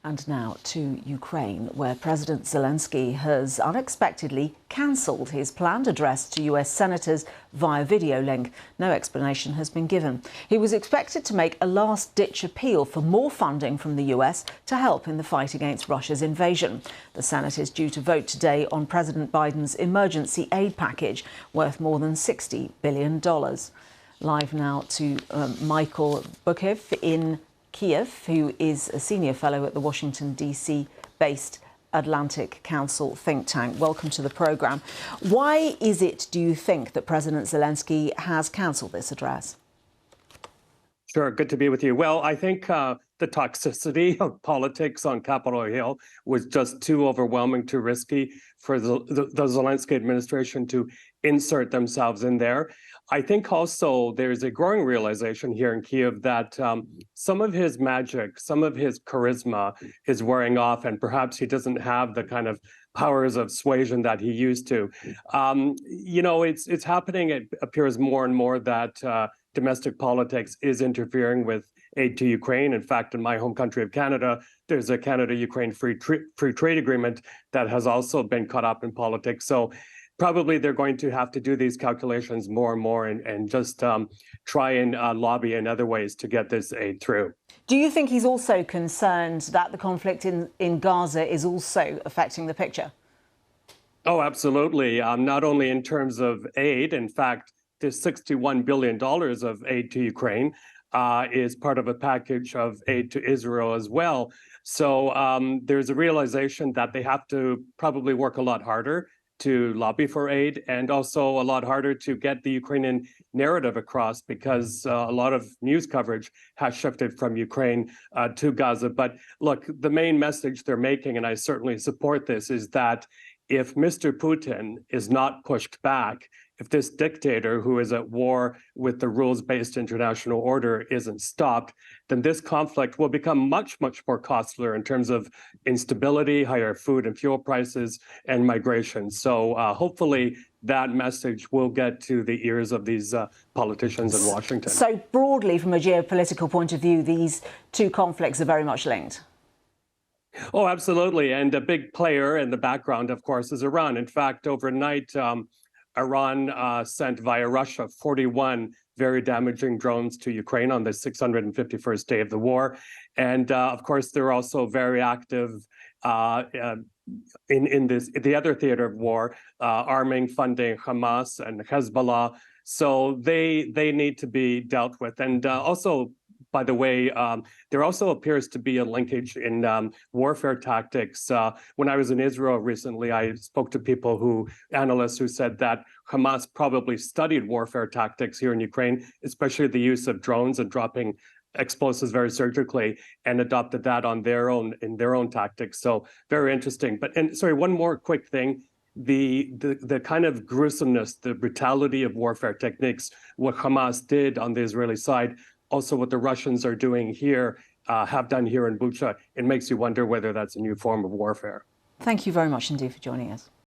And now to Ukraine, where President Zelensky has unexpectedly cancelled his planned address to US senators via video link. No explanation has been given. He was expected to make a last-ditch appeal for more funding from the US to help in the fight against Russia's invasion. The Senate is due to vote today on President Biden's emergency aid package worth more than $60 billion. Live now to Michael Bukiv in Kiev, who is a senior fellow at the Washington, D.C.-based Atlantic Council think tank. Welcome to the programme. Why is it, do you think, that President Zelensky has cancelled this address? Sure, good to be with you. Well, I think the toxicity of politics on Capitol Hill was just too overwhelming, too risky for the Zelensky administration to insert themselves in there. I think also there's a growing realization here in Kiev that some of his magic, some of his charisma is wearing off, and perhaps he doesn't have the kind of powers of suasion that he used to. It's happening. It appears more and more that domestic politics is interfering with aid to Ukraine. In fact, in my home country of Canada, there's a Canada-Ukraine free trade agreement that has also been caught up in politics. So probably they're going to have to do these calculations more and more and just try and lobby in other ways to get this aid through. Do you think he's also concerned that the conflict in Gaza is also affecting the picture? Oh, absolutely. Not only in terms of aid. In fact, this $61 billion of aid to Ukraine is part of a package of aid to Israel as well. So there's a realization that they have to probably work a lot harder to lobby for aid, and also a lot harder to get the Ukrainian narrative across, because a lot of news coverage has shifted from Ukraine to Gaza. But look, the main message they're making, and I certainly support this, is that if Mr. Putin is not pushed back, if this dictator who is at war with the rules-based international order isn't stopped, then this conflict will become much, much more costly in terms of instability, higher food and fuel prices, and migration. So hopefully that message will get to the ears of these politicians in Washington. So broadly, from a geopolitical point of view, these two conflicts are very much linked. Oh, absolutely. And a big player in the background, of course, is Iran. In fact, overnight, Iran sent via Russia 41 very damaging drones to Ukraine on the 651st day of the war. And of course, they're also very active in the other theater of war, arming, funding Hamas and Hezbollah. So they need to be dealt with. And also, by the way, there also appears to be a linkage in warfare tactics. When I was in Israel recently, I spoke to analysts who said that Hamas probably studied warfare tactics here in Ukraine, especially the use of drones and dropping explosives very surgically, and adopted that in their own tactics. So very interesting. And sorry, one more quick thing. The kind of gruesomeness, the brutality of warfare techniques, what Hamas did on the Israeli side, also what the Russians are doing here, have done here in Bucha, it makes you wonder whether that's a new form of warfare. Thank you very much indeed for joining us.